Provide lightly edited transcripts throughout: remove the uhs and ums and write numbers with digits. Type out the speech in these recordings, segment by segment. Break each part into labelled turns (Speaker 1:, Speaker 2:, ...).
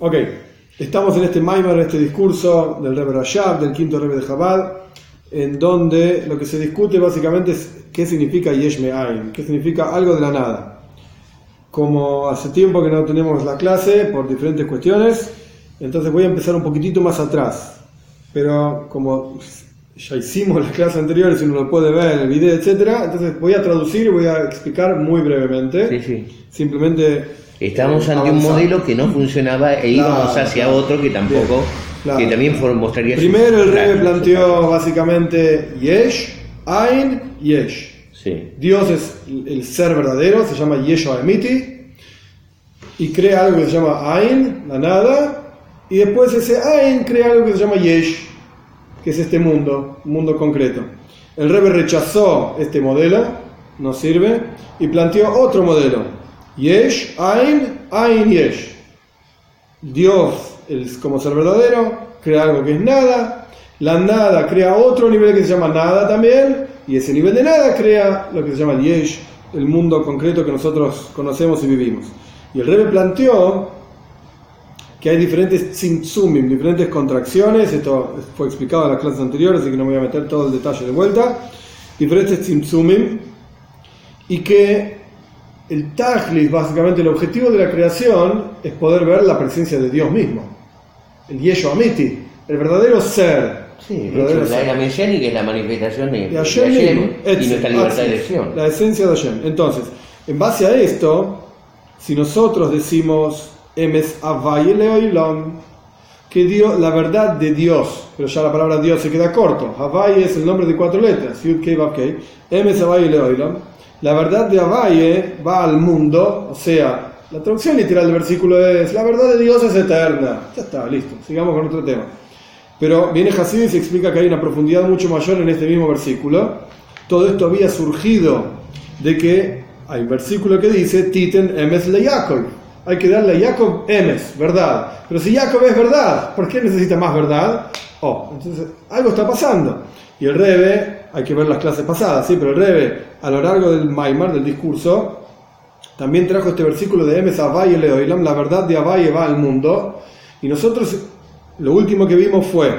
Speaker 1: Ok, estamos en este Maimar, en este discurso del Rebbe Rashab, del quinto Rebbe de Chabad, en donde lo que se discute básicamente es qué significa Yesh Me'ain, qué significa algo de la nada. Como hace tiempo que no tenemos la clase por diferentes cuestiones, entonces voy a empezar un poquitito más atrás. Pero como ya hicimos las clases anteriores y uno lo puede ver en el video, etcétera, entonces voy a traducir y voy a explicar muy brevemente.
Speaker 2: Sí.
Speaker 1: Simplemente
Speaker 2: estamos ante un modelo que no funcionaba e íbamos hacia otro que tampoco, que también mostraría.
Speaker 1: Primero el Rebbe planteó básicamente Yesh, Ain, Yesh.
Speaker 2: Sí.
Speaker 1: Dios es el ser verdadero, se llama Yeshua Emiti, y crea algo que se llama Ain, la nada, y después ese Ain crea algo que se llama Yesh, que es este mundo, un mundo concreto. El Rebbe rechazó este modelo, no sirve, y planteó otro modelo. Yesh, Ain, Ain, Yesh. Dios, como ser verdadero, crea algo que es nada. La nada crea otro nivel que se llama nada también. Y ese nivel de nada crea lo que se llama el Yesh, el mundo concreto que nosotros conocemos y vivimos. Y el Rebbe planteó que hay diferentes tzimtzumim, diferentes contracciones. Esto fue explicado en las clases anteriores, así que no me voy a meter todo el detalle de vuelta. Diferentes tzimtzumim. Y que el tajlis, básicamente el objetivo de la creación, es poder ver la presencia de Dios mismo. El Yeshua Amiti, el verdadero ser.
Speaker 2: Sí, la era mesiánica es la manifestación de Hashem y nuestra libertad de elección.
Speaker 1: La esencia de Hashem. Entonces, en base a esto, si nosotros decimos Emes Havai Leolam, que Dios, la verdad de Dios, pero ya la palabra Dios se queda corto. Havai es el nombre de 4 letras, Yud Kei Vav Kei. Emes Havai Leolam. La verdad de Havaye va al mundo, o sea, la traducción literal del versículo es: la verdad de Dios es eterna. Ya está, listo, sigamos con otro tema. Pero viene Hasidus y se explica que hay una profundidad mucho mayor en este mismo versículo. Todo esto había surgido de que hay un versículo que dice: Titen emes le Yaakov. Hay que darle a Jacob emes, verdad. Pero si Jacob es verdad, ¿por qué necesita más verdad? Entonces algo está pasando. Y el Rebbe, hay que ver las clases pasadas, ¿sí? Pero el Rebbe, a lo largo del Maimar, del discurso, también trajo este versículo de Emes Havaye Leolam, la verdad de Havaye va al mundo. Y nosotros, lo último que vimos fue,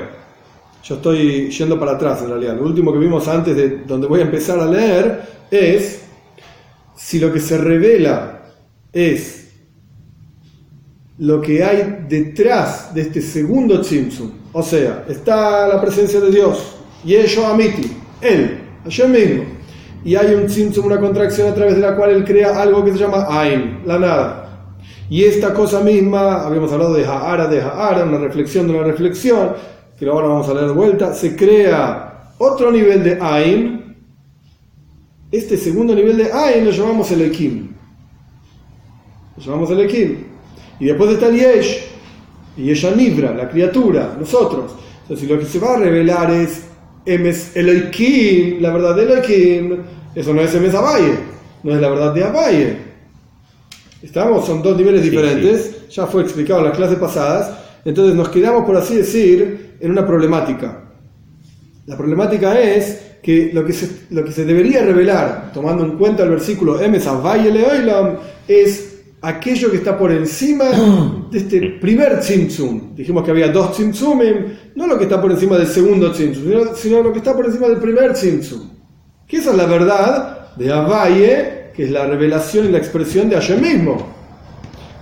Speaker 1: yo estoy yendo para atrás en realidad, lo último que vimos antes de donde voy a empezar a leer es, si lo que se revela es lo que hay detrás de este segundo tzimtzum, o sea, está la presencia de Dios, Yeshua Amiti, él, Hashem mismo, y hay un tzimtzum, una contracción a través de la cual él crea algo que se llama Ain, la nada. Y esta cosa misma, habíamos hablado de Ha'ara, una reflexión de una reflexión, que ahora vamos a leer de vuelta, se crea otro nivel de Ain. Este segundo nivel de Ain lo llamamos el Ekim. Y después está el Yesh, y Yesh Nivra, la criatura, nosotros. Entonces, si lo que se va a revelar es Emes Elohim, la verdad de Elohim, eso no es Emes Havaye, no es la verdad de Havaye. Son dos niveles diferentes, ya fue explicado en las clases pasadas. Entonces nos quedamos, por así decir, en una problemática. La problemática es que lo que se debería revelar, tomando en cuenta el versículo Emes Havaye Leolam, es aquello que está por encima de este primer tzimtzum. Dijimos que había 2 tzimtzumim, no lo que está por encima del segundo tzimtzum, sino lo que está por encima del primer tzimtzum. Que esa es la verdad de Havaye, que es la revelación y la expresión de Hashem mismo.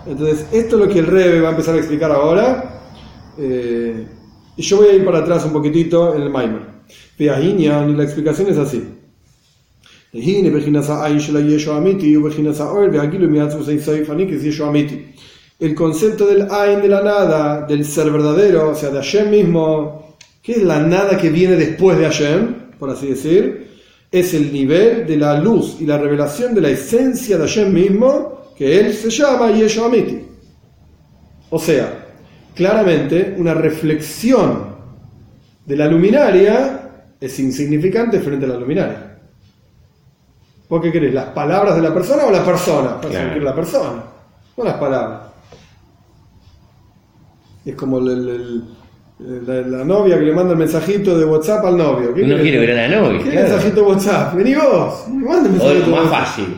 Speaker 1: Entonces, esto es lo que el Rebbe va a empezar a explicar ahora. Y yo voy a ir para atrás un poquitito en el Maimar. Y la explicación es así. El concepto del Ain, de la nada, del ser verdadero, o sea, de Hashem mismo, que es la nada que viene después de Hashem, por así decir, es el nivel de la luz y la revelación de la esencia de Hashem mismo, que él se llama Yeshua Amiti. O sea, claramente una reflexión de la luminaria es insignificante frente a la luminaria. ¿Vos qué querés? ¿Las palabras de la persona o la persona? Claro. La persona, no las palabras. Es como el La novia que le manda el mensajito de WhatsApp al novio.
Speaker 2: Uno quiere ver a la novia.
Speaker 1: ¿Qué mensajito de WhatsApp? Vení vos, manda el mensajito.
Speaker 2: O más fácil.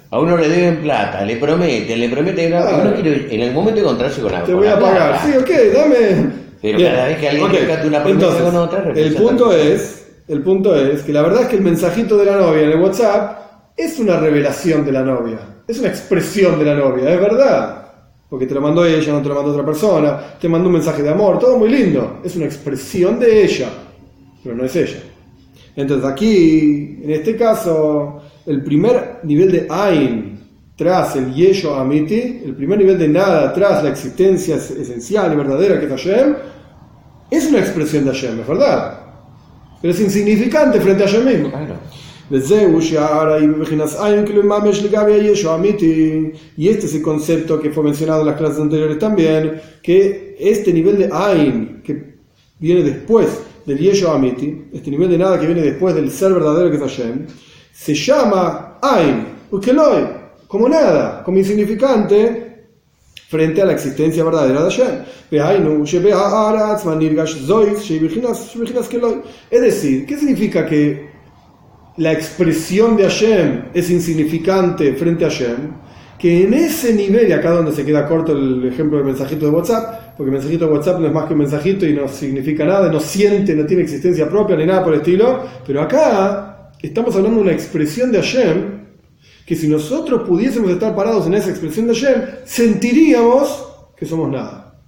Speaker 2: A uno le deben plata, le prometen, uno quiere en el momento de encontrarse con algo.
Speaker 1: Te voy a pagar. Sí, ok, dame.
Speaker 2: Pero cada vez que alguien te una promesa con otra,
Speaker 1: el punto es que la verdad es que el mensajito de la novia en el WhatsApp es una revelación de la novia, es una expresión de la novia, es verdad. Porque te lo mandó ella, no te lo mandó otra persona, te mandó un mensaje de amor, todo muy lindo. Es una expresión de ella, pero no es ella. Entonces aquí, en este caso, el primer nivel de Ain tras el Yesho Amiti, el primer nivel de nada tras la existencia esencial y verdadera que es Hashem, es una expresión de Hashem, es verdad. Pero es insignificante frente a Hashem mismo.
Speaker 2: Claro.
Speaker 1: Y este es el concepto que fue mencionado en las clases anteriores también, que este nivel de Ain que viene después del Yesho Amiti, este nivel de nada que viene después del ser verdadero que es Hashem, se llama Ain, como nada, como insignificante frente a la existencia verdadera de Hashem. Es decir, ¿qué significa que la expresión de Hashem es insignificante frente a Hashem? Que en ese nivel, y acá donde se queda corto el ejemplo del mensajito de WhatsApp, porque el mensajito de WhatsApp no es más que un mensajito y no significa nada, no siente, no tiene existencia propia ni nada por el estilo, pero acá estamos hablando de una expresión de Hashem, que si nosotros pudiésemos estar parados en esa expresión de Hashem, sentiríamos que somos nada,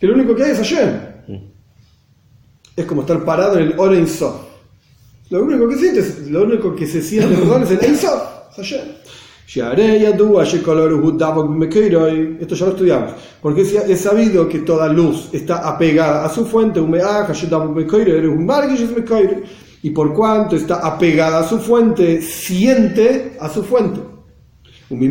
Speaker 1: que lo único que hay es Hashem. Es como estar parado en el Or Ein Sof. Lo único que se siente, perdón, es el Ein Sof, es Hashem. Esto ya lo estudiamos, porque es sabido que toda luz está apegada a su fuente, y por cuanto está apegada a su fuente, siente a su fuente. Y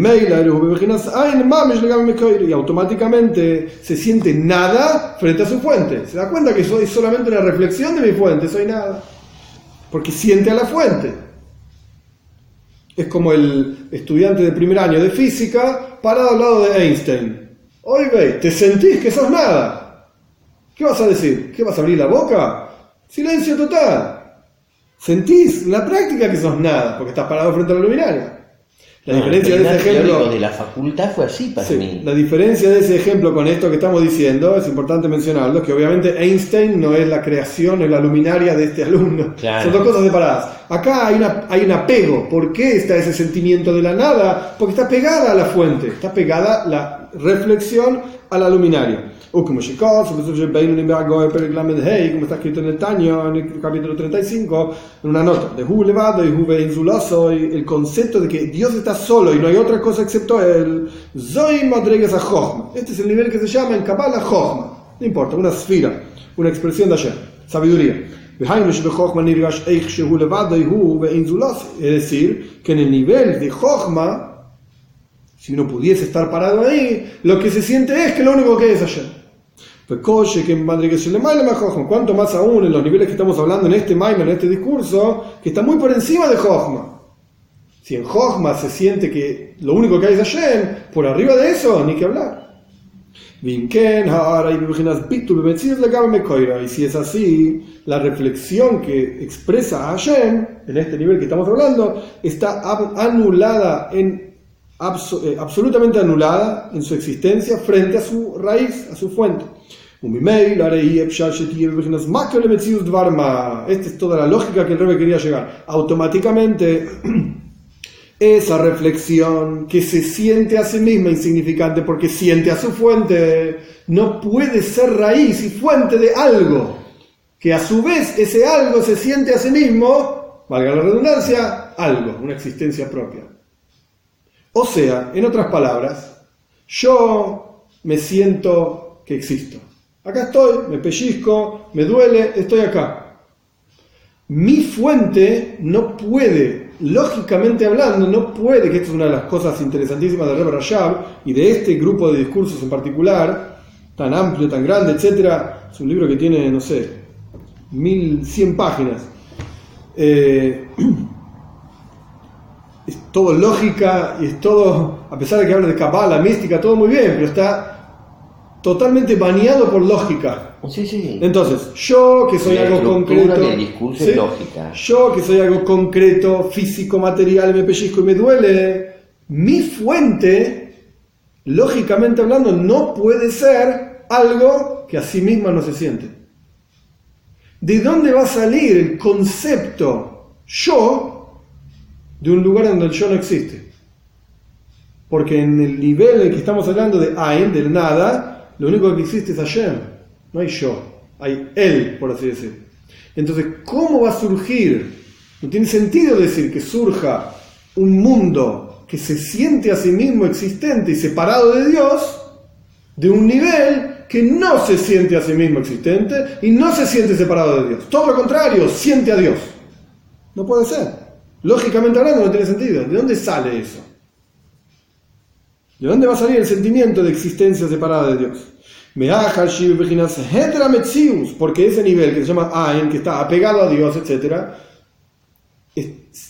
Speaker 1: automáticamente se siente nada frente a su fuente. Se da cuenta que soy solamente una reflexión de mi fuente, soy nada, porque siente a la fuente. Es como el estudiante de primer año de física parado al lado de Einstein. Oye, ¿te sentís que sos nada? ¿Qué vas a decir? ¿Qué vas a abrir la boca? Silencio total. Sentís en la práctica que sos nada, porque estás parado frente a la luminaria. La diferencia de ese ejemplo
Speaker 2: de la facultad fue así para mí.
Speaker 1: La diferencia de ese ejemplo con esto que estamos diciendo, es importante mencionarlo, que obviamente Einstein no es la creación, es la luminaria de este alumno. Claro. Son dos cosas separadas. Acá hay un apego. ¿Por qué está ese sentimiento de la nada? Porque está pegada a la fuente, está pegada la reflexión a la luminaria. Como está escrito en el Taño, en el capítulo 35, en una nota de el concepto de que Dios está solo y no hay otra cosa excepto él. Este es el nivel que se llama en Kabbalah Chochma. No importa, una esfera, una expresión de Hashem, sabiduría. Es decir, que en el nivel de Chochma, si uno pudiese estar parado ahí, lo que se siente es que lo único que es Hashem. Cuanto más aún en los niveles que estamos hablando en este Maimer, en este discurso, que está muy por encima de Chochma. Si en Chochma se siente que lo único que hay es Hashem, por arriba de eso, ni que hablar. Y si es así, la reflexión que expresa a Hashem, en este nivel que estamos hablando, está anulada absolutamente anulada en su existencia frente a su raíz, a su fuente. Esta es toda la lógica que el Rebbe quería llegar. Automáticamente, esa reflexión que se siente a sí misma insignificante porque siente a su fuente, no puede ser raíz y fuente de algo, que a su vez ese algo se siente a sí mismo, valga la redundancia, algo, una existencia propia. O sea, en otras palabras, yo me siento que existo. Acá estoy, me pellizco, me duele, estoy acá. Mi fuente no puede, lógicamente hablando, no puede, que esta es una de las cosas interesantísimas de Rebbe Rashab y de este grupo de discursos en particular, tan amplio, tan grande, etc. Es un libro que tiene, no sé, 1100 páginas. Es todo lógica y es todo, a pesar de que habla de Kabbalah, mística, todo muy bien, pero está totalmente bañado por lógica.
Speaker 2: Sí, sí.
Speaker 1: Entonces, yo que soy algo concreto,
Speaker 2: del discurso es lógica.
Speaker 1: Yo que soy algo concreto, físico, material, me pellizco y me duele, mi fuente, lógicamente hablando, no puede ser algo que a sí misma no se siente. ¿De dónde va a salir el concepto yo de un lugar donde el yo no existe? Porque en el nivel en el que estamos hablando de Ain, del nada, lo único que existe es Hashem. No hay yo, hay él, por así decir. Entonces, ¿cómo va a surgir? No tiene sentido decir que surja un mundo que se siente a sí mismo existente y separado de Dios, de un nivel que no se siente a sí mismo existente y no se siente separado de Dios. Todo lo contrario, siente a Dios. No puede ser. Lógicamente hablando no tiene sentido. ¿De dónde sale eso? ¿De dónde va a salir el sentimiento de existencia separada de Dios? Porque ese nivel que se llama Ain, que está apegado a Dios, etc.,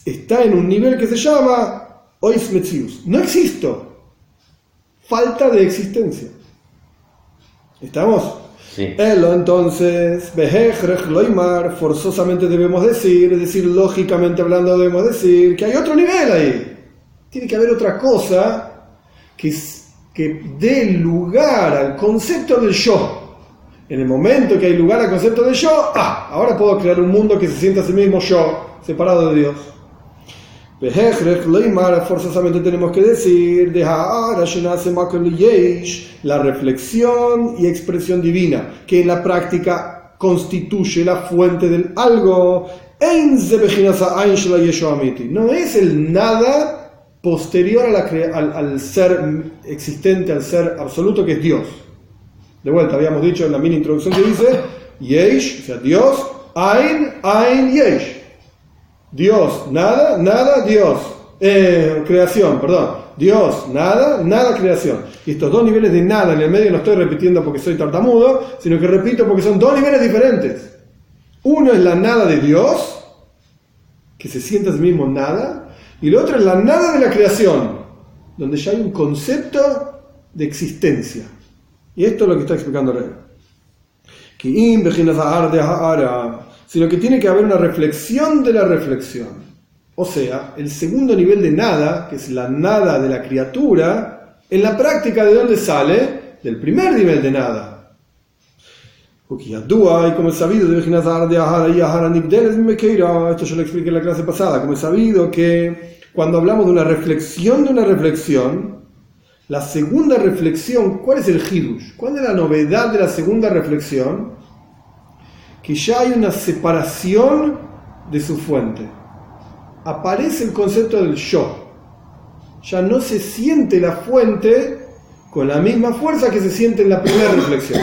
Speaker 1: está en un nivel que se llama Ois Metzius. No existo. Falta de existencia. ¿Estamos?
Speaker 2: Sí.
Speaker 1: Entonces, forzosamente debemos decir, es decir, lógicamente hablando debemos decir que hay otro nivel ahí. Tiene que haber otra cosa que dé lugar al concepto del yo. En el momento que hay lugar al concepto del yo, ahora puedo crear un mundo que se sienta a sí mismo yo, separado de Dios. Forzosamente tenemos que decir la reflexión y expresión divina, que en la práctica constituye la fuente del algo. No es el nada posterior al ser existente, al ser absoluto, que es Dios. De vuelta, habíamos dicho en la mini introducción que dice Yesh, o sea, Dios, Ain, Yesh. Dios, nada, nada, Dios. Creación, perdón. Dios, nada, nada, creación. Y estos dos niveles de nada en el medio no estoy repitiendo porque soy tartamudo, sino que repito porque son dos niveles diferentes. Uno es la nada de Dios, que se siente a sí mismo nada, y el otro es la nada de la creación, donde ya hay un concepto de existencia. Y esto es lo que está explicando Rey. Sino que tiene que haber una reflexión de la reflexión. O sea, el segundo nivel de nada, que es la nada de la criatura, en la práctica, ¿de dónde sale? Del primer nivel de nada. Y como es sabido, esto yo lo expliqué en la clase pasada, como es sabido que cuando hablamos de una reflexión, la segunda reflexión, ¿cuál es el hidush? ¿Cuál es la novedad de la segunda reflexión? Que ya hay una separación de su fuente. Aparece el concepto del yo. Ya no se siente la fuente con la misma fuerza que se siente en la primera reflexión.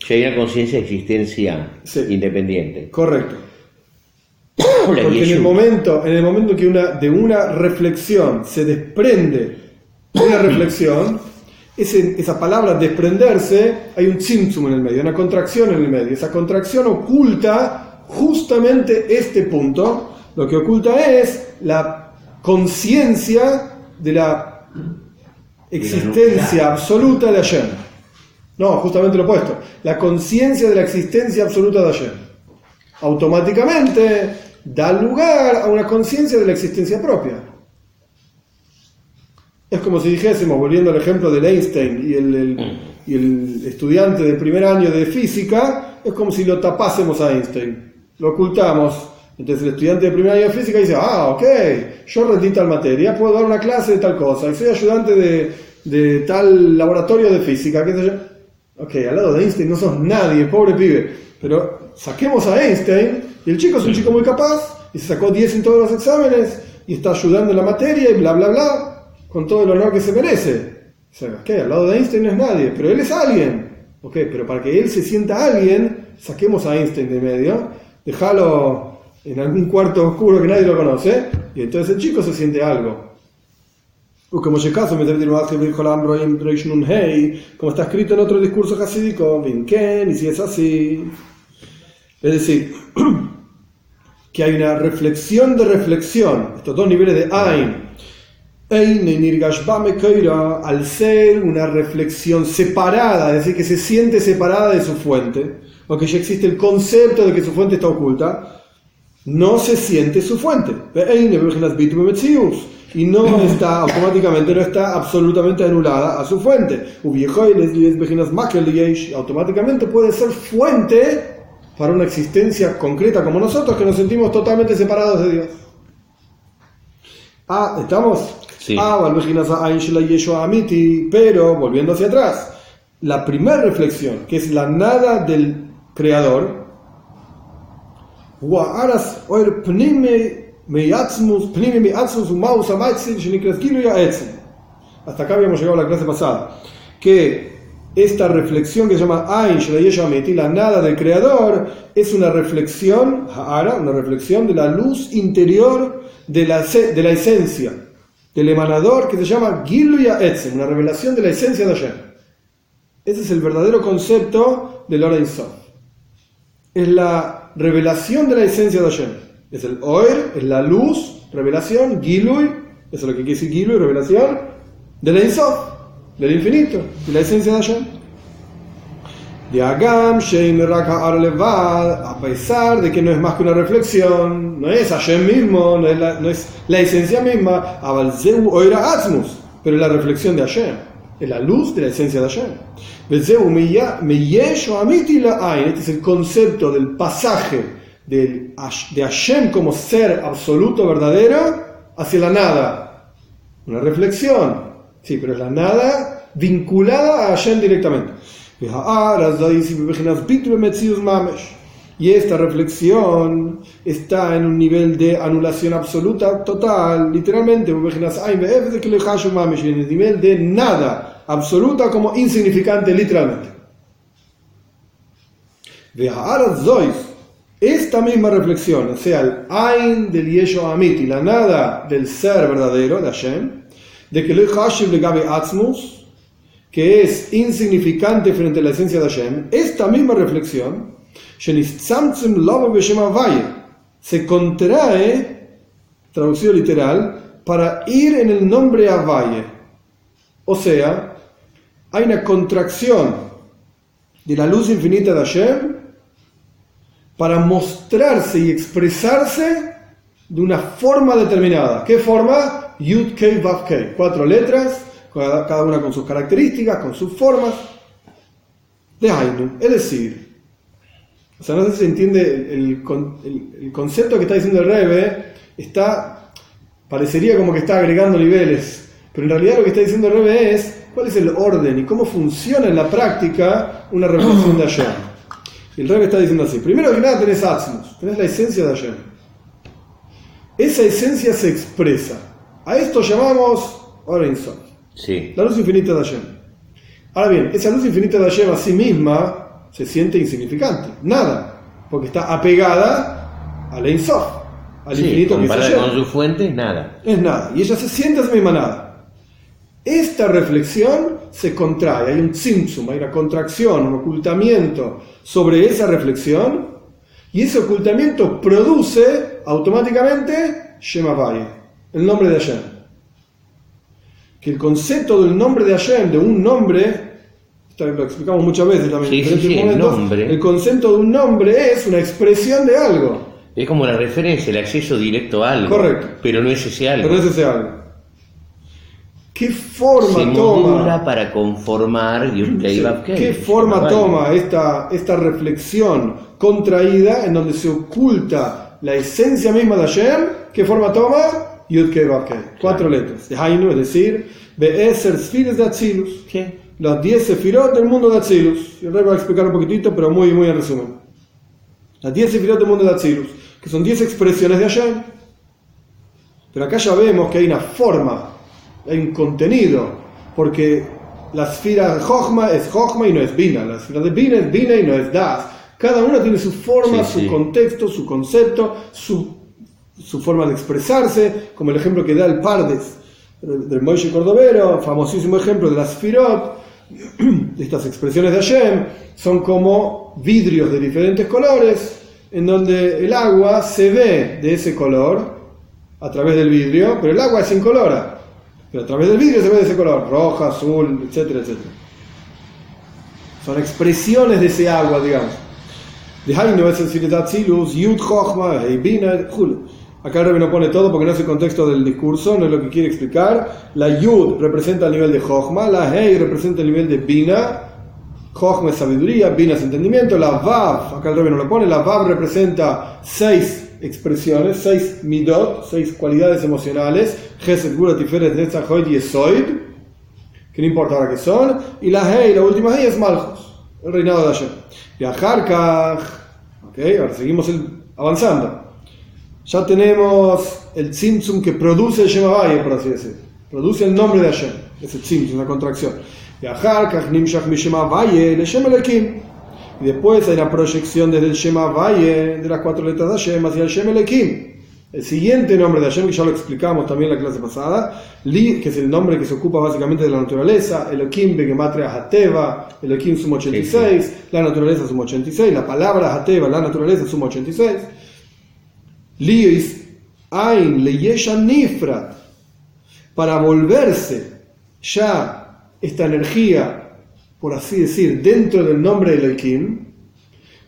Speaker 2: Ya hay una conciencia de existencia independiente.
Speaker 1: Correcto. Porque en el momento que de una reflexión se desprende una reflexión, esa palabra desprenderse, hay un tzimtzum en el medio, una contracción en el medio. Esa contracción oculta justamente este punto. Lo que oculta es la conciencia de la existencia absoluta de Hashem. No, justamente lo opuesto. La conciencia de la existencia absoluta de Hashem. Automáticamente da lugar a una conciencia de la existencia propia. Es como si dijésemos, volviendo al ejemplo del Einstein y el estudiante de primer año de física, es como si lo tapásemos a Einstein, lo ocultamos. Entonces el estudiante de primer año de física dice, ok, yo rendí tal materia, puedo dar una clase de tal cosa, y soy ayudante de tal laboratorio de física, qué sé yo. Ok, al lado de Einstein no sos nadie, pobre pibe, pero saquemos a Einstein, y el chico es un chico muy capaz, y se sacó 10 en todos los exámenes, y está ayudando en la materia, y bla, bla, bla, con todo el honor que se merece. O sea, ¿qué? Al lado de Einstein no es nadie, pero él es alguien. Ok, pero para que él se sienta alguien, saquemos a Einstein de medio, déjalo en algún cuarto oscuro que nadie lo conoce, y entonces el chico se siente algo. Como está escrito en otro discurso hasídico, y si es así. Es decir, que hay una reflexión de reflexión, estos dos niveles de Ain, al ser una reflexión separada, es decir, que se siente separada de su fuente, o que ya existe el concepto de que su fuente está oculta, no se siente su fuente. Y no está, automáticamente no está absolutamente anulada a su fuente. Automáticamente puede ser fuente para una existencia concreta como nosotros, que nos sentimos totalmente separados de Dios. ¿Estamos?
Speaker 2: Sí.
Speaker 1: Pero, volviendo hacia atrás, la primera reflexión, que es la nada del Creador, hasta acá habíamos llegado a la clase pasada, que esta reflexión que se llama Ain Shel Yesh Amiti, la nada del Creador, es una reflexión, una reflexión de la luz interior de la esencia, del emanador, que se llama Giluy Ha'etzem, una revelación de la esencia de Hashem. Ese es el verdadero concepto del Or Ein Sof. Es la revelación de la esencia de Hashem. Es el Oer, es la luz, revelación, Giluy, eso es lo que quiere decir Giluy, revelación, del Ein Sof, del infinito, de la esencia de Hashem. A pesar de que no es más que una reflexión, no es Hashem mismo, no es la esencia misma, pero es la reflexión de Hashem, es la luz de la esencia de Hashem. Este es el concepto del pasaje de Hashem como ser absoluto, verdadero, hacia la nada. Una reflexión, sí, pero es la nada vinculada a Hashem directamente. Y esta reflexión está en un nivel de anulación absoluta, total, literalmente, en el nivel de nada absoluta, como insignificante, literalmente. Esta misma reflexión, o sea, el Ain del Yesho Amiti, la nada del ser verdadero de Hashem, de que lo Hashem le gabe Atzmus, que es insignificante frente a la esencia de Hashem, esta misma reflexión se contrae, traducido literal, para ir en el nombre Havaye. O sea, hay una contracción de la luz infinita de Hashem para mostrarse y expresarse de una forma determinada. ¿Qué forma? Yud Kei Vav Kei, 4 letras, cada una con sus características, con sus formas. De Hainu, es decir, o sea, no sé si se entiende el concepto que está diciendo el Rebbe, parecería como que está agregando niveles, pero en realidad lo que está diciendo el Rebbe es cuál es el orden y cómo funciona en la práctica una reflexión de Hashem. Y el Rebbe está diciendo así: primero que nada tenés Atzmus, tenés la esencia de Hashem. Esa esencia se expresa. A esto llamamos Or Ein Sof.
Speaker 2: Sí.
Speaker 1: La luz infinita de Hashem. Ahora bien, esa luz infinita de Hashem a sí misma se siente insignificante, nada, porque está apegada al Ein Sof, al infinito que es Hashem.
Speaker 2: Con su fuente, nada.
Speaker 1: Es nada, y ella se siente a sí misma nada. Esta reflexión se contrae, hay un tzimtzum, hay una contracción, un ocultamiento sobre esa reflexión, y ese ocultamiento produce automáticamente Shem Havaye, el nombre de Hashem. Que el concepto del nombre de Hashem, de un nombre, lo explicamos muchas veces también en diferentes momentos, el concepto de un nombre es una expresión de algo.
Speaker 2: Es como la referencia, el acceso directo a algo.
Speaker 1: Correcto.
Speaker 2: Pero no es ese algo.
Speaker 1: Pero no es ese algo. ¿Qué forma
Speaker 2: se
Speaker 1: toma?
Speaker 2: modula para conformar
Speaker 1: ¿Qué forma toma esta reflexión contraída en donde se oculta la esencia misma de Hashem? ¿Qué forma toma? Yud Kei Vav Kei, 4 letras. De Hainu, es decir, Be'eser Sfiras de Atzilus.
Speaker 2: ¿Qué?
Speaker 1: Los 10 Sefirot del mundo de Atzilus. Yo les voy a explicar un poquitito, pero muy en resumen. Las 10 Sefirot del mundo de Atzilus, que son 10 expresiones de Hashem. Pero acá ya vemos que hay una forma, hay un contenido, porque la Sfira de Jochma es Jochma y no es Bina. La Sfira de Bina es Bina y no es Das. Cada una tiene su forma, su contexto, su concepto, su forma de expresarse, como el ejemplo que da el Pardes del Moishe Cordovero, famosísimo ejemplo de las Sfirot, de estas expresiones de Hashem, son como vidrios de diferentes colores, en donde el agua se ve de ese color a través del vidrio, pero el agua es incolora. pero a través del vidrio se ve de ese color, roja, azul, etcétera, etcétera. Son expresiones de ese agua, digamos. Acá el Rebbe no pone todo porque no es el contexto del discurso, no es lo que quiere explicar. La Yud representa el nivel de Chochma, la Hei representa el nivel de Bina. Chochma es sabiduría, Bina es entendimiento. La Vav, acá el Rebbe no lo pone, la Vav representa 6 expresiones, 6 midot, 6 cualidades emocionales. Chesed, Gvura, Tiferet, Netzach, Hod y Esoid, que no importa ahora qué son. Y la Hei, la última Hei es Malchus, el reinado de Hashem. Y a Harkach, ahora seguimos avanzando. Ya tenemos el tzimtzum que produce el Shem Havaya, por así decirlo. Produce el nombre de Hashem. Es el tzimtzum, la contracción. Y Acharkach nimshach mi Shem Havaya le Shem Elokim. Y después hay la proyección desde el Shem Havaya, de las 4 letras de Hashem, hacia el Shem Elokim. El siguiente nombre de Hashem, que ya lo explicamos también en la clase pasada, Li, que es el nombre que se ocupa básicamente de la naturaleza, Elokim, Begematria Hateva, Elokim suma 86, sí. La naturaleza suma 86, la palabra Hateva, la naturaleza suma 86. Liis Ain Leyesha Nifrat, para volverse ya esta energía, por así decir, dentro del nombre de Elohim,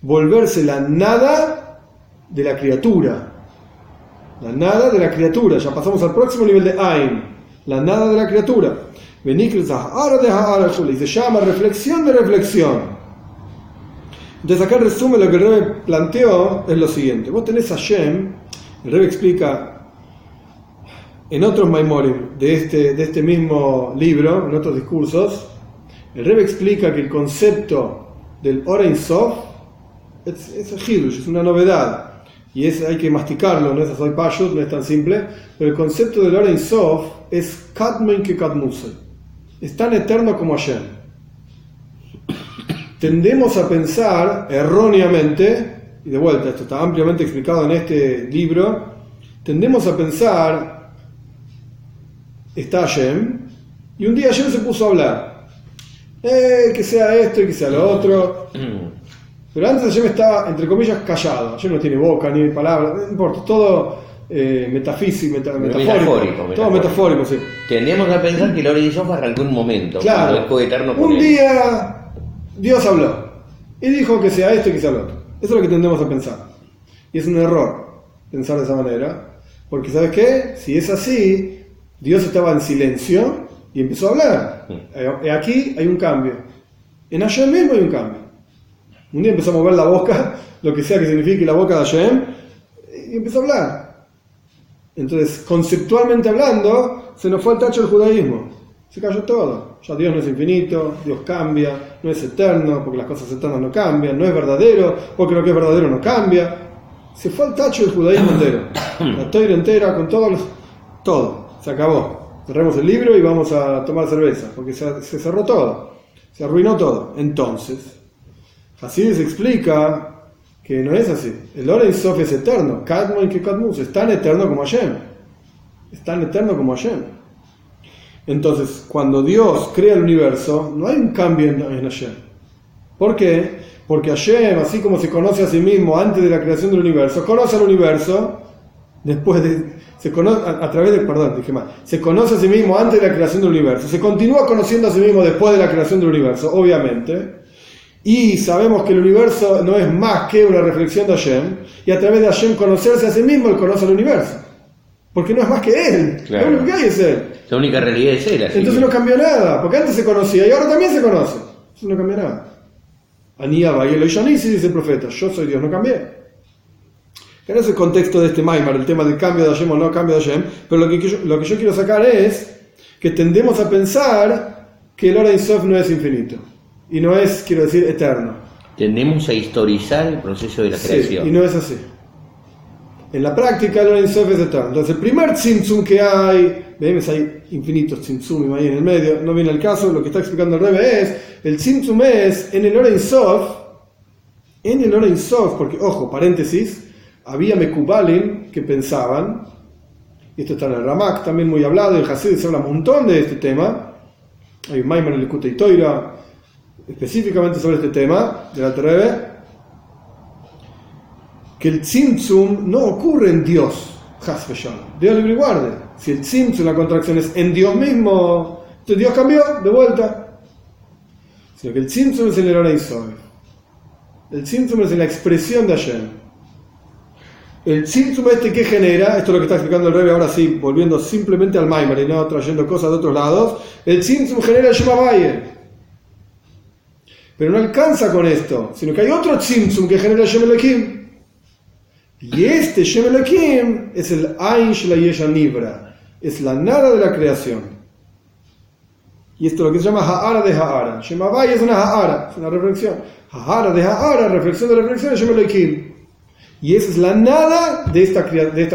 Speaker 1: volverse la nada de la criatura. La nada de la criatura, ya pasamos al próximo nivel de Ain, la nada de la criatura. Y se llama reflexión de reflexión. Entonces acá en resumen lo que el Rebbe planteó es lo siguiente. Vos tenés a Hashem, el Rebbe explica en otros Maimorim de este mismo libro, en otros discursos, el Rebbe explica que el concepto del Ora Ein Sof es el Hidush, es una novedad. Y hay que masticarlo, no es así pashut, no es tan simple, pero el concepto del Ora Ein Sof es Kadmen que Kadmusel, es tan eterno como Hashem. Tendemos a pensar erróneamente, y de vuelta esto está ampliamente explicado en este libro, tendemos a pensar, está Hashem, y un día Hashem se puso a hablar, que sea esto y que sea lo otro. Pero antes Hashem estaba, entre comillas, callado. Hashem no tiene boca ni palabras, no importa, todo metafísico, metafórico. Todo metafórico, sí.
Speaker 2: Tendemos a pensar que el Ora Ein Sof arrancó un momento.
Speaker 1: Claro,
Speaker 2: coeterno con
Speaker 1: un
Speaker 2: él.
Speaker 1: día Dios habló y dijo que sea esto y que sea lo otro. Eso es lo que tendemos a pensar. Y es un error pensar de esa manera, porque ¿sabes qué? Si es así, Dios estaba en silencio y empezó a hablar. Aquí hay un cambio. En Hashem mismo hay un cambio. Un día empezó a mover la boca, lo que sea que signifique la boca de Hashem, y empezó a hablar. Entonces, conceptualmente hablando, se nos fue el tacho del judaísmo. Se cayó todo. Ya Dios no es infinito, Dios cambia, no es eterno, porque las cosas eternas no cambian, no es verdadero, porque lo que es verdadero no cambia. Se fue el tacho del judaísmo entero. La Torah entera, con todo. Se acabó. Cerremos el libro y vamos a tomar cerveza, porque se cerró todo. Se arruinó todo. Entonces, así se explica que no es así. El Ora Ein Sof es eterno. Kadmon que Kadmus, es tan eterno como Hashem. Es tan eterno como Hashem. Entonces, cuando Dios crea el universo, no hay un cambio en Hashem. ¿Por qué? Porque Hashem, así como se conoce a sí mismo antes de la creación del universo, conoce al universo después de... Se conoce se conoce a sí mismo antes de la creación del universo. Se continúa conociendo a sí mismo después de la creación del universo, obviamente. Y sabemos que el universo no es más que una reflexión de Hashem, y a través de Hashem conocerse a sí mismo, él conoce al universo. Porque no es más que él, claro. Lo único que hay es él.
Speaker 2: La única realidad es él. Así
Speaker 1: entonces no cambió nada, porque antes se conocía y ahora también se conoce. Eso no cambia nada. Aniaba y Eloishanisi, dice el profeta, yo soy Dios, no cambié. En ese contexto de este Maimar, el tema del cambio de Hashem o no cambio de Hashem, pero lo que yo quiero sacar es que tendemos a pensar que el Ora Ein Sof no es infinito. Y no es, quiero decir, eterno.
Speaker 2: Tendemos a historizar el proceso de la creación.
Speaker 1: Y no es así. En la práctica, el Ora Ein Sof es eterno. Entonces, el primer tzimtzum que hay, hay infinitos tzimtzumim ahí en el medio, no viene al caso, lo que está explicando el Rebbe es, el tzimtzum es en el Ora Ein Sof, porque, ojo, paréntesis, había Mekubalim que pensaban, y esto está en el Ramak también muy hablado, en Hasid se habla un montón de este tema, hay un Maimon en el Likutei Torah específicamente sobre este tema del Alter Rebbe, que el tzimtzum no ocurre en Dios, Dios libre y guarde. Si el tzimtzum, la contracción, es en Dios mismo, entonces Dios cambió de vuelta. Sino que el tzimtzum es el Orei Sof. El tzimtzum es la expresión de Hashem. El tzimtzum que genera, esto es lo que está explicando el Rebbe ahora sí, volviendo simplemente al Maimar y no trayendo cosas de otros lados, el tzimtzum genera el Shem Havaya. Pero no alcanza con esto, sino que hay otro tzimtzum que genera el Shem Elohim. Y este Shem Elohim es el Ain Shel HaYesh HaNivra, es la nada de la creación. Y esto es lo que se llama Ha'ara de Ha'ara. Shem Havaya es una Ha'ara, es una reflexión. Ha'ara de Ha'ara, reflexión de reflexión, es Shem Elohim. Y esa es la nada de esta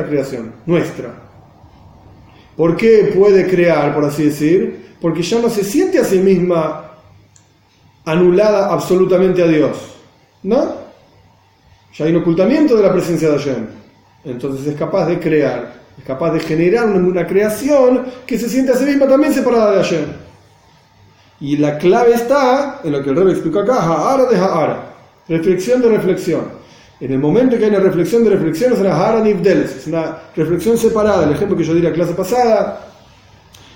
Speaker 1: creación, nuestra. ¿Por qué puede crear, por así decir? Porque ya no se siente a sí misma anulada absolutamente a Dios, ¿no? Ya hay un ocultamiento de la presencia de Hashem. Entonces es capaz de crear, es capaz de generar una creación que se siente a sí misma también separada de Hashem. Y la clave está en lo que el Rebbe explicó acá, Ha'ara de Ha'ara, reflexión de reflexión. En el momento que hay una reflexión de reflexión es una Ha'ara Nivdeles, es una reflexión separada. El ejemplo que yo di en la clase pasada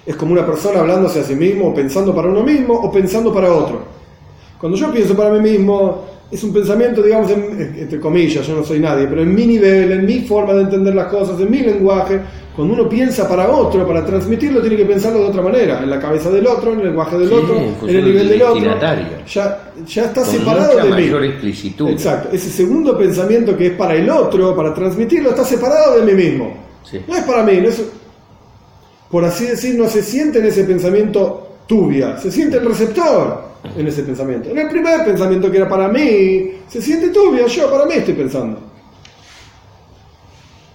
Speaker 1: es como una persona hablándose a sí mismo, o pensando para uno mismo, o pensando para otro. Cuando yo pienso para mí mismo, es un pensamiento, digamos, entre comillas, yo no soy nadie, pero en mi nivel, en mi forma de entender las cosas, en mi lenguaje. Cuando uno piensa para otro, para transmitirlo, tiene que pensarlo de otra manera, en la cabeza del otro, en el lenguaje del otro, en el nivel del otro. Ya está con separado de mí.
Speaker 2: Explicitud.
Speaker 1: Exacto. Ese segundo pensamiento que es para el otro, para transmitirlo, está separado de mí mismo. Sí. No es para mí, no es, por así decir, no se siente en ese pensamiento tubia, se siente el receptor en ese pensamiento. En el primer pensamiento que era para mí, se siente tubia, yo para mí estoy pensando.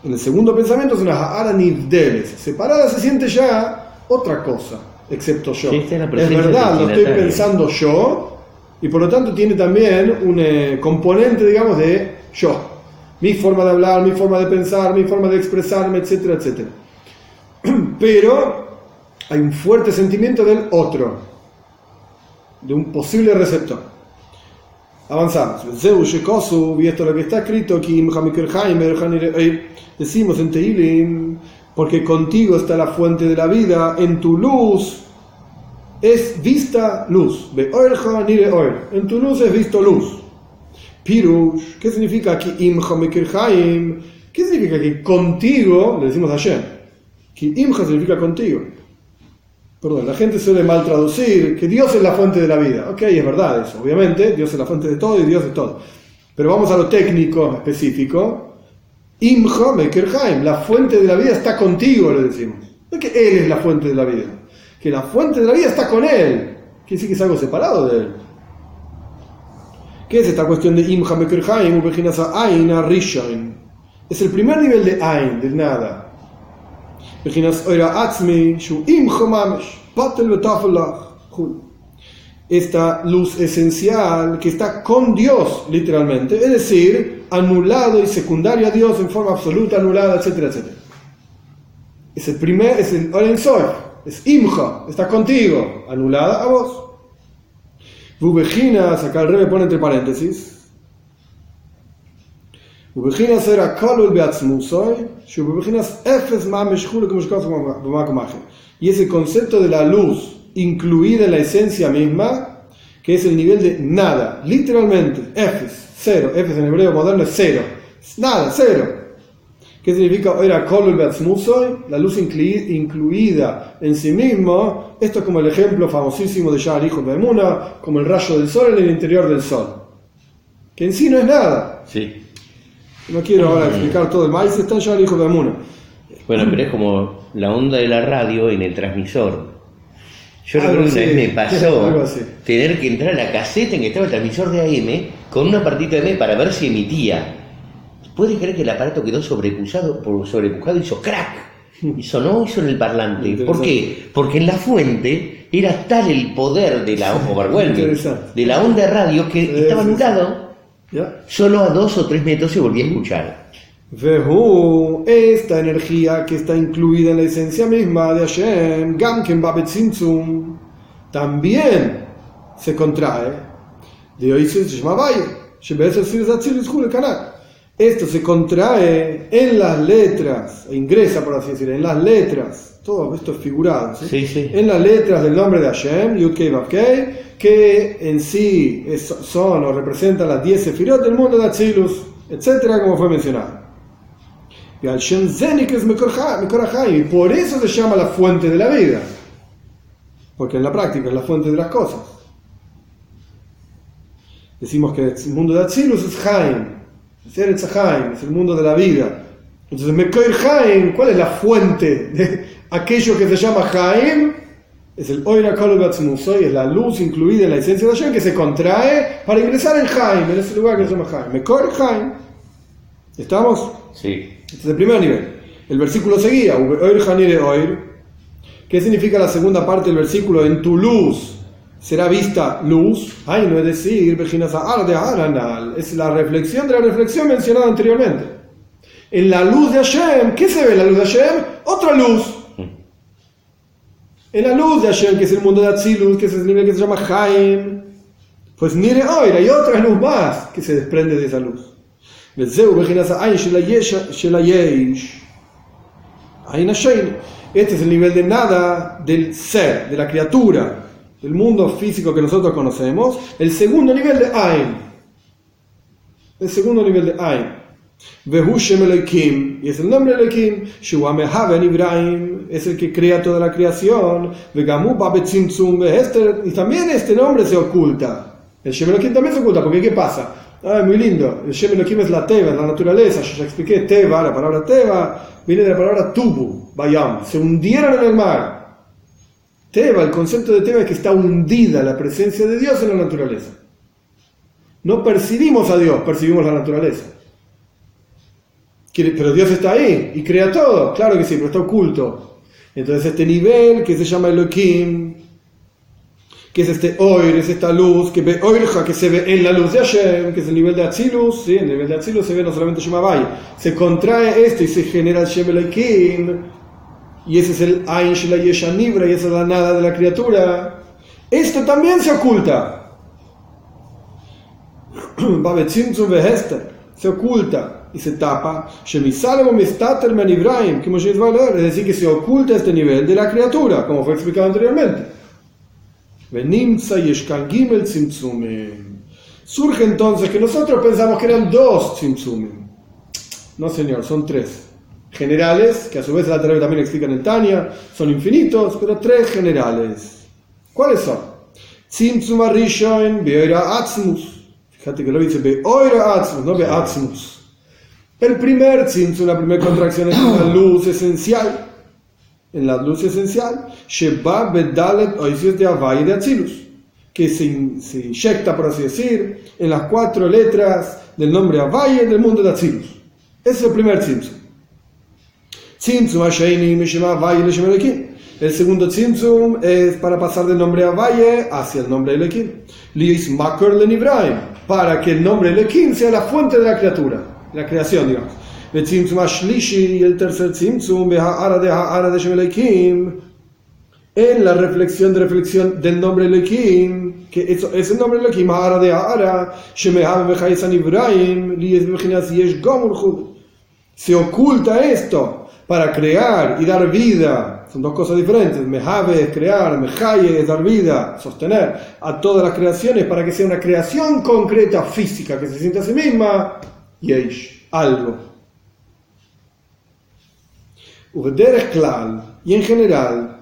Speaker 1: En el segundo pensamiento es una Ha'ara Nivdeles, separada se siente ya otra cosa, excepto yo. Sí, es verdad, lo estoy pensando yo, y por lo tanto tiene también un componente, digamos, de yo. Mi forma de hablar, mi forma de pensar, mi forma de expresarme, etcétera, etcétera. Pero hay un fuerte sentimiento del otro, de un posible receptor. Avanzamos. Y esto es lo que está escrito aquí, decimos en Tehilim, porque contigo está la fuente de la vida, en tu luz es vista luz. En tu luz es visto luz. Pirush, ¿qué significa aquí? ¿Qué significa que contigo? Le decimos a Hashem. Que imja significa contigo. Perdón, la gente suele mal traducir que Dios es la fuente de la vida. Ok, es verdad eso. Obviamente, Dios es la fuente de todo y Dios es todo. Pero vamos a lo técnico específico. Imja Mekerheim, la fuente de la vida está contigo, le decimos. No es que Él es la fuente de la vida. Que la fuente de la vida está con Él. Quiere decir que es algo separado de Él. ¿Qué es esta cuestión de Imja Mekerheim? Es el primer nivel de Ain, del nada. Esta luz esencial que está con Dios, literalmente, es decir, anulado y secundario a Dios en forma absoluta, anulada, etcétera, etcétera. Es el primer, es el Oren Sof, es Imja, está contigo, anulada a vos. Bubejinas, acá el Rebbe pone entre paréntesis. Bubejinas era kolul beatzmusoy, shubejinas efes mamesh chule como shkos b'makomachim. Y ese concepto de la luz incluida en la esencia misma, que es el nivel de nada, literalmente, efes, cero, efes en hebreo moderno es cero, nada, cero. ¿Qué significa? Era kolul beatzmusoy, la luz incluida en sí mismo. Esto es como el ejemplo famosísimo de Sha'ar Hijo de Emuna, como el rayo del sol en el interior del sol, que en sí no es nada.
Speaker 2: Sí.
Speaker 1: No quiero ahora explicar todo el maíz, está ya el hijo de Amuna.
Speaker 2: Bueno, pero es como la onda de la radio en el transmisor. Yo recuerdo una vez me pasó tener que entrar a la caseta en que estaba el transmisor de AM con una partita de M para ver si emitía. ¿Puedes creer que el aparato quedó sobrepujado hizo crack? Y sonó en el parlante. ¿Por qué? Porque en la fuente era tal el poder de la de la onda de radio que estaba anulado. ¿Ya? Solo a 2 o 3 metros se volvía a escuchar.
Speaker 1: Esta energía que está incluida en la esencia misma de Hashem, Gamken Babet Tzimtzum, también se contrae. De hoy se llama Valle, Esto se contrae en las letras, e ingresa, por así decirlo, en las letras, todo esto es figurado, ¿sí?
Speaker 2: Sí, sí.
Speaker 1: En las letras del nombre de Hashem, Yud Kei Vav Kei, que en sí son o representan las 10 sefirot del mundo de Atzilus, etcétera, como fue mencionado. Y al Shem Zenik es Mekor HaChaim, y por eso se llama la fuente de la vida, porque en la práctica es la fuente de las cosas. Decimos que el mundo de Atzilus es Chaim, es Eretz HaChaim, es el mundo de la vida. Entonces, Mekor HaChaim, ¿cuál es la fuente de aquello que se llama Chaim? Es el Oira Kol Batzmusoy, es la luz incluida en la esencia de Hashem que se contrae para ingresar en Chaim, en ese lugar que se llama Chaim. Mekor Chaim. ¿Estamos?
Speaker 2: Sí.
Speaker 1: Este es el primer nivel. El versículo seguía, Oir Hanire Oir. ¿Qué significa la segunda parte del versículo? En tu luz será vista luz. Ay, no es decir, es la reflexión de la reflexión mencionada anteriormente. En la luz de Hashem, ¿qué se ve en la luz de Hashem? Otra luz. En la luz de Hashem, que es el mundo de Atzilus, que es el nivel que se llama Chaim, pues Nire Oir, hay otra luz más que se desprende de esa luz. Este es el nivel de nada del ser, de la criatura, del mundo físico que nosotros conocemos. El segundo nivel de Ain. El segundo nivel de Ain. Vehu Shem Elohim, y es el nombre de Elohim, Shua Mehaven Ibrahim, es el que crea toda la creación, Vegamu Babetzimtzum Behester, y también este nombre se oculta. El Shem Elohim también se oculta, porque ¿qué pasa? Muy lindo, el Shem Elohim es la Teva, es la naturaleza. Yo ya expliqué Teva, la palabra Teva viene de la palabra Tubu, Bayam, se hundieron en el mar. Teva, el concepto de Teva es que está hundida la presencia de Dios en la naturaleza. No percibimos a Dios, percibimos la naturaleza. Pero Dios está ahí y crea todo, claro que sí, pero está oculto. Entonces este nivel que se llama Elohim, que es este Oir, es esta luz, que ve Oirja, que se ve en la luz de Hashem, que es el nivel de Atzilus, ¿sí? En el nivel de Atzilus se ve no solamente Shem Havai, se contrae esto y se genera el Shem Elohim, y ese es el Ain Shel Yesh Nivra, y esa es la nada de la criatura. Esto también se oculta. Babetzimtzum Behester, se oculta y se tapa, es decir, que se oculta este nivel de la criatura, como fue explicado anteriormente. Surge entonces que nosotros pensamos que eran 2 tzimtzumim. No, señor, son 3 generales, que a su vez la Torá también explica en el Tanya, son infinitos, pero 3 generales. ¿Cuáles son? Tzimtzum Arishon Be'oira Atzmus. Fíjate que lo dice Be'oira Atzmus, no Be'atzmus. El primer tzimtzum, la primera contracción, es una luz esencial. En la luz esencial, Sheba Bedalet Oisios de Havai de Atzilus, que se inyecta, por así decir, en las 4 letras del nombre Havai del mundo de Atzilus. Ese es el primer tzimtzum. Tzimtzum Hasheini Mishema Havai Leshem Elohim. El segundo tzimtzum es para pasar del nombre Havai hacia el nombre Elohim. Liis Makor Lenivraim, para que el nombre Elohim sea la fuente de la criatura, la creación, digamos. El tzimtzum Ashlishi, y el tercer tzimtzum Beha'ara de Shem Elohim, en la reflexión del nombre Elohim, que eso es el nombre Elohim, Ha'ara de Ha'ara, Shemehav Bechaisan Ibrahim, Lies Bechinas Yesh Gomur Chud. Se oculta esto para crear y dar vida. Son 2 cosas diferentes. Mehave es crear, Mehaye es dar vida, sostener a todas las creaciones para que sea una creación concreta, física, que se sienta a sí misma, Yesh, algo. Y en general,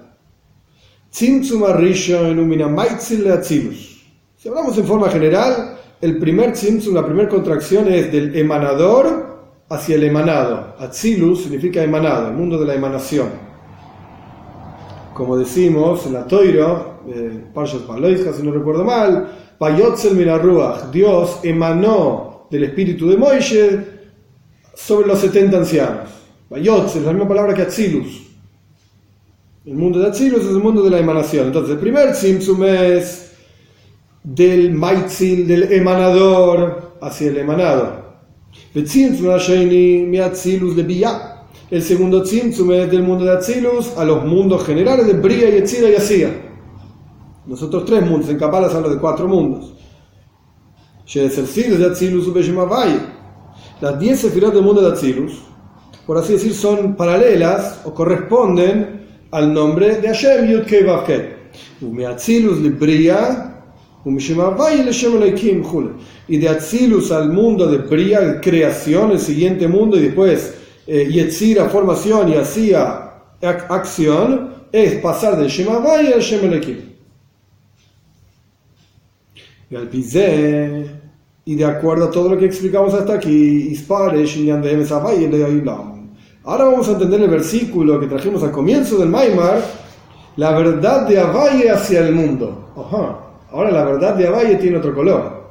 Speaker 1: Tzimtzum Arishon Umina Maitzil Atzilus. Si hablamos en forma general, el primer tzimtzum, la primera contracción es del emanador hacia el emanado. Atzilus significa emanado, el mundo de la emanación. Como decimos en la Toiro, Parshas Baloisha, si no recuerdo mal, Vayotzel Min HaRuach, Dios emanó del espíritu de Moisés sobre los 70 ancianos. Vayotzel es la misma palabra que Atzilus. El mundo de Atzilus es el mundo de la emanación. Entonces, el primer tzimtzum es del maitzil, del emanador hacia el emanado. El segundo tzimtzum es del mundo de Atzilus a los mundos generales de Bria, Yetzira y Asía. Nosotros 3 mundos, en Kabbalah se habla de 4 mundos. De Atzilus Ubeshim Havai. las 10 sefirot del mundo de Atzilus, por así decir, son paralelas o corresponden al nombre de Hashem, Yud Kei Vav Kei. Atzilus libria, y de Atzilus al mundo de Bria, creación, el siguiente mundo, y después Yetzira, formación, y hacía acción, es pasar del Shem Havai al Shem Elohim. Y al Pizé, y de acuerdo a todo lo que explicamos hasta aquí, ahora vamos a entender el versículo que trajimos al comienzo del Maimar, la verdad de Havaye hacia el mundo. Ahora la verdad de Havaye tiene otro color.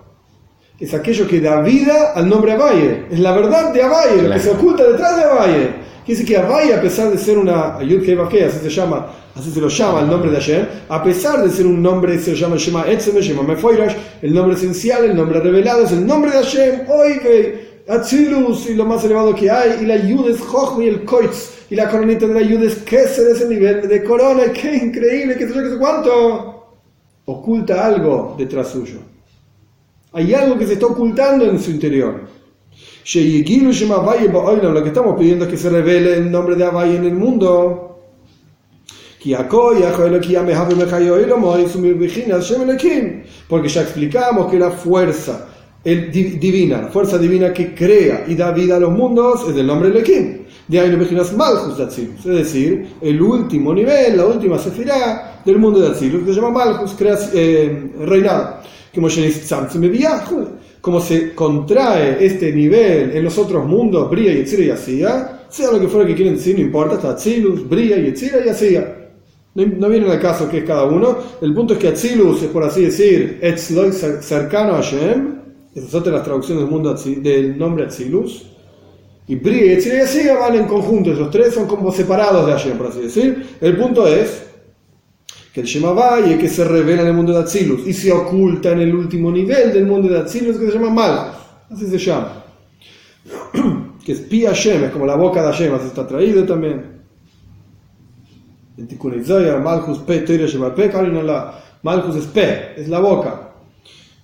Speaker 1: Es aquello que da vida al nombre Havaye. Es la verdad de Havaye, lo que se oculta detrás de Havaye. Quiere decir que Havaye, a pesar de ser una Yud Kei Vav Kei, así se lo llama el nombre de Hashem, a pesar de ser un nombre, se lo llama Shema Etzem, Shema Mefoirash, el nombre esencial, el nombre revelado, es el nombre de Hashem, Oivei, Atzilus, y lo más elevado que hay, y la Yud es Chochma y el Koitz, y la coronita de la Yud es Keser, ese nivel de corona, qué increíble, qué sé yo, qué sé cuánto. Oculta algo detrás suyo. Hay algo que se está ocultando en su interior. Lo que estamos pidiendo es que se revele el nombre de Havaye en el mundo. Porque ya explicamos que la fuerza divina, la fuerza divina que crea y da vida a los mundos es del nombre de Elohim. De ahí nos Malchus de Atzilus, es decir, el último nivel, la última sefirá del mundo de Atzilus, que se llama Malchus, reinado. Como se contrae este nivel en los otros mundos, Bria, Yetzira y Asía, sea lo que fuera que quieren decir, no importa, está Atzilus, Bria, Yetzira y Asía. No viene al caso que es cada uno. El punto es que Atzilus es, por así decir, Etzloi, cercano a Hashem. Esas son otras las traducciones del mundo del nombre Atzilus. Y Bria, Yetzira y Asía van en conjunto. Esos tres son como separados de Hashem, por así decir. El punto es que el Shem Havai, que se revela en el mundo de Atzilus y se oculta en el último nivel del mundo de Atzilus, que se llama Malchus. Así se llama. Que es Pi Hashem, es como la boca de Hashem, así está traído también. En Tikkun Zohar, Malchus Pe, Teira Sheba Pe, Malchus es Pe, es la boca.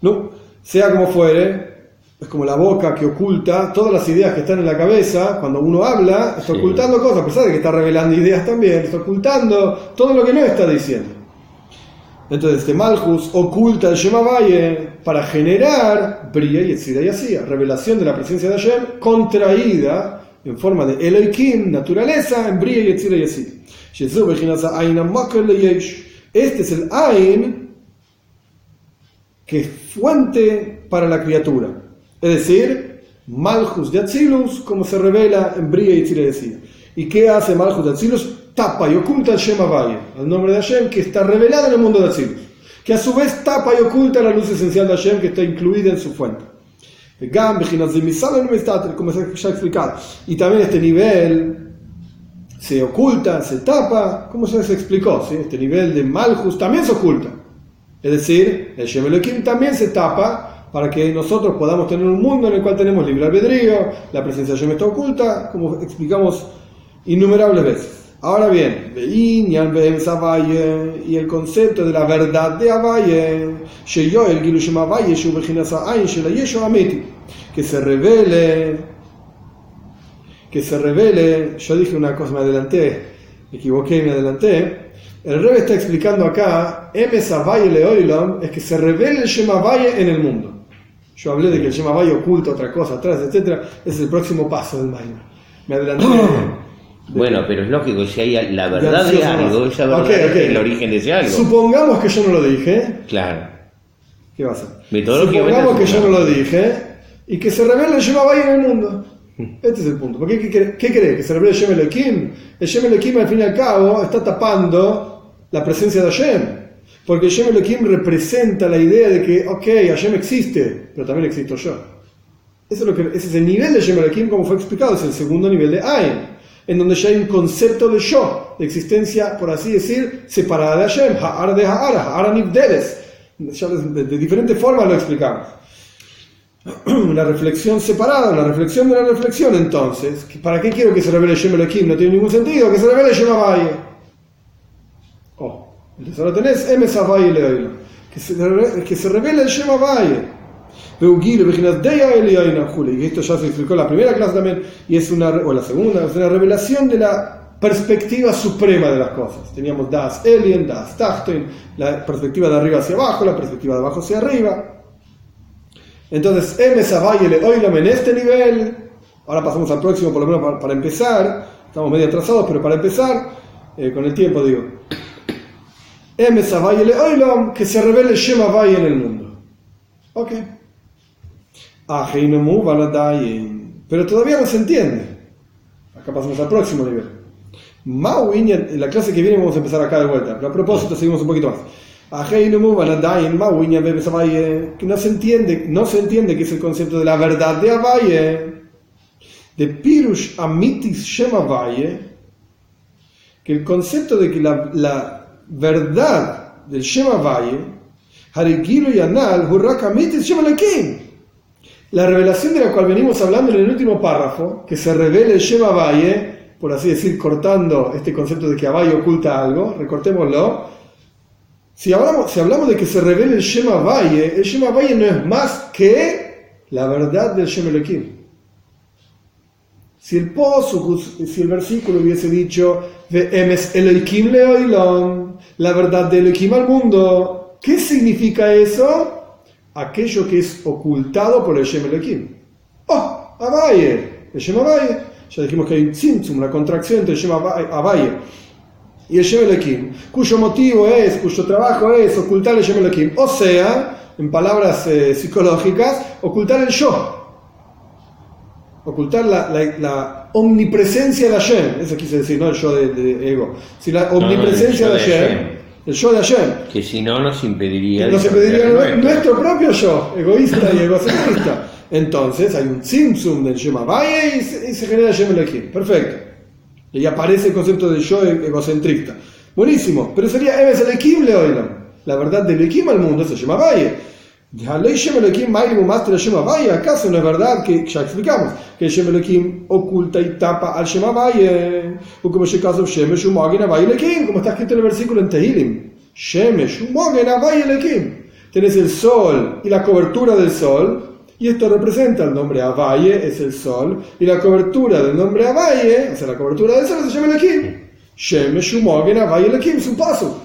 Speaker 1: ¿No? Sea como fuere, es como la boca que oculta todas las ideas que están en la cabeza. Cuando uno habla, está ocultando cosas, a pesar de que está revelando ideas también, está ocultando todo lo que no está diciendo. Entonces este Malchus oculta el Shem Havai para generar Bria, Yetzira y Asía, revelación de la presencia de Hashem contraída en forma de Elohim, naturaleza, en Bria, Yetzira y Asía. Este es el Ain que es fuente para la criatura, es decir, Malchus de Atzilus, como se revela en Bria, Yetzira y Asía. ¿Y qué hace Malchus de Atzilus? Tapa y oculta el Shem Havai, el nombre de Hashem que está revelado en el mundo de Atzilus, que a su vez tapa y oculta la luz esencial de Hashem que está incluida en su fuente. Como se ha explicado. Y también este nivel se oculta, se tapa, como se explicó, ¿sí? Este nivel de Malchus también se oculta. Es decir, el Shem Elohim también se tapa para que nosotros podamos tener un mundo en el cual tenemos libre albedrío, la presencia de Hashem está oculta, como explicamos innumerables veces. Ahora bien, y el concepto de la verdad de Havaye, que se revele, yo dije una cosa, me adelanté, me equivoqué, me adelanté. El Rebbe está explicando acá, Emes Havaye Leolam, es que se revele el Shem Havaye en el mundo. Yo hablé de que el Shem Havaye oculta otra cosa atrás, etc. Ese es el próximo paso del Maimon. Me adelanté.
Speaker 2: Bueno, pero es lógico, si hay la verdad de algo, esa verdad es el origen de ese algo.
Speaker 1: Supongamos que yo no lo dije.
Speaker 2: Claro.
Speaker 1: ¿Qué va a hacer? Supongamos que yo no lo dije y que se revele el Shem Havai en el mundo. Este es el punto. ¿Por ¿Qué cree? ¿Que se revele el Shem Elohim? El Shem Elohim, al fin y al cabo, está tapando la presencia de Hashem. Porque el Shem Elohim representa la idea de que, ok, Hashem existe, pero también existo yo. Ese es el nivel de Shem Elohim, como fue explicado, es el segundo nivel de Ain, en donde ya hay un concepto de yo, de existencia, por así decir, separada de Hashem, Ha'ar de Ha'ara Nivdeles. Ya de diferentes formas lo explicamos. Una reflexión separada, una reflexión de la reflexión. Entonces, ¿para qué quiero que se revele Shem Elohim? No tiene ningún sentido, que se revele Shem Havai. Entonces ahora tenés Emes Havai Leoilo, que se revele el Shem Havai. Y esto ya se explicó en la primera clase también, y es o la segunda, es una revelación de la perspectiva suprema de las cosas. Teníamos Das Elien, Das Tachton, la perspectiva de arriba hacia abajo, la perspectiva de abajo hacia arriba. Entonces, Emes Havaya Leolam en este nivel. Ahora pasamos al próximo, por lo menos para empezar. Estamos medio atrasados, pero para empezar, con el tiempo digo. Emes Havaya Leolam, que se revele Shem Havaya en el mundo. Ok. Pero todavía no se entiende. Acá pasamos al próximo nivel. En la clase que viene vamos a empezar acá de vuelta, pero a propósito seguimos un poquito más. Que no se entiende que es el concepto de la verdad de Havaye, de Pirush Amitis Shem Havaye, que el concepto de que la verdad del Shem Havaye, Harigilu Yanal Hurrak Amitis Shem Alekim, la revelación de la cual venimos hablando en el último párrafo, que se revela el Shem Havaye, por así decir, cortando este concepto de que Havaye oculta algo, recortémoslo. Si hablamos de que se revela el Shem Havaye no es más que la verdad del Shem Elohim. Si el versículo hubiese dicho Emes Elohim Leolam, la verdad de Elohim al mundo, ¿qué significa eso? Aquello que es ocultado por el Shem Elohim. Havaye, el Shem Havaye. Ya dijimos que hay un tzimtzum, una contracción entre el Shem Havaye y el Shem Elohim, cuyo trabajo es ocultar el Shem Elohim. O sea, en palabras psicológicas, ocultar el yo. Ocultar la omnipresencia de Hashem. Eso quise decir, no el yo de ego. Sino la omnipresencia de Hashem. El yo de Hashem.
Speaker 2: Que si no nos impediría
Speaker 1: nuestro propio yo, egoísta y egocentrista. Entonces hay un tzimtzum del Shem Havaye y se genera el Shem Elohim. Perfecto. Y aparece el concepto del yo egocentrista. Buenísimo. Pero sería Emes Elohim Leolam. La verdad del Elohim al mundo es el Shem Havaye. ¿Acaso no es verdad que ya explicamos que el Shem Elohim oculta y tapa al Shem Havaye? Como está escrito en el versículo en Tehillim. Tenés el sol y la cobertura del sol. Y esto representa el nombre Havaye, es el sol, y la cobertura del nombre Havaye, o sea, la cobertura del sol se llama Elohim. Shemesh umogen Havaye Elohim, es un paso.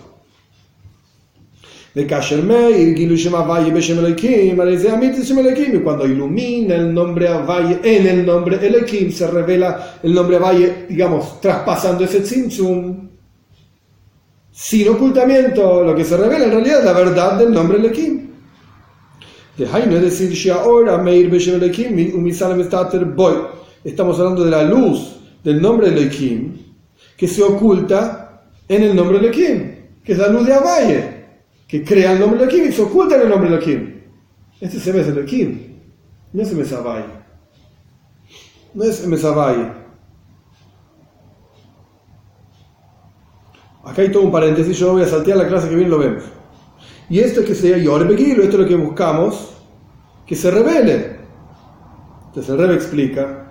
Speaker 1: De Kasher Meir, Gilu Shem Havaye Beshem Elohim, Areze Amitis Shem Elohim, y cuando ilumina el nombre Havaye en el nombre Elohim, se revela el nombre Havaye, digamos, traspasando ese tzimtzum. Sin ocultamiento, lo que se revela en realidad es la verdad del nombre Elohim. Es decir, estamos hablando de la luz del nombre de Elohim que se oculta en el nombre de Elohim, que es la luz de Havaye, que crea el nombre de Elohim y se oculta en el nombre de Elohim. Este es Emes Elohim, no es Emes Havaye. No es Emes Havaye. Acá hay todo un paréntesis, yo voy a saltear la clase que viene, lo vemos. Y esto es que sería Yor Begilo, esto es lo que buscamos, que se revele. Entonces el Rebbe explica,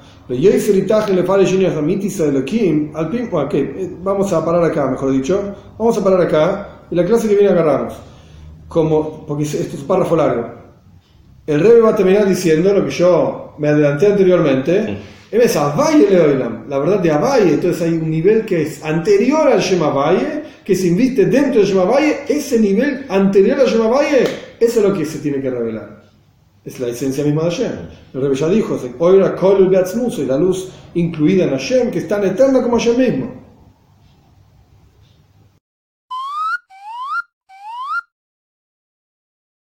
Speaker 1: vamos a parar acá, mejor dicho, vamos a parar acá, y la clase que viene agarramos, porque esto es un párrafo largo. El Rebbe va a terminar diciendo lo que yo me adelanté anteriormente, es Havaye Leolam, la verdad de Havaye. Entonces hay un nivel que es anterior al Shem Havaye, que se inviste dentro del Shem Havaye. Ese nivel anterior al Shem Havaye, eso es lo que se tiene que revelar. Es la esencia misma de Hashem. El Rebbe ya dijo, la luz incluida en Hashem, que es tan eterna como Hashem mismo.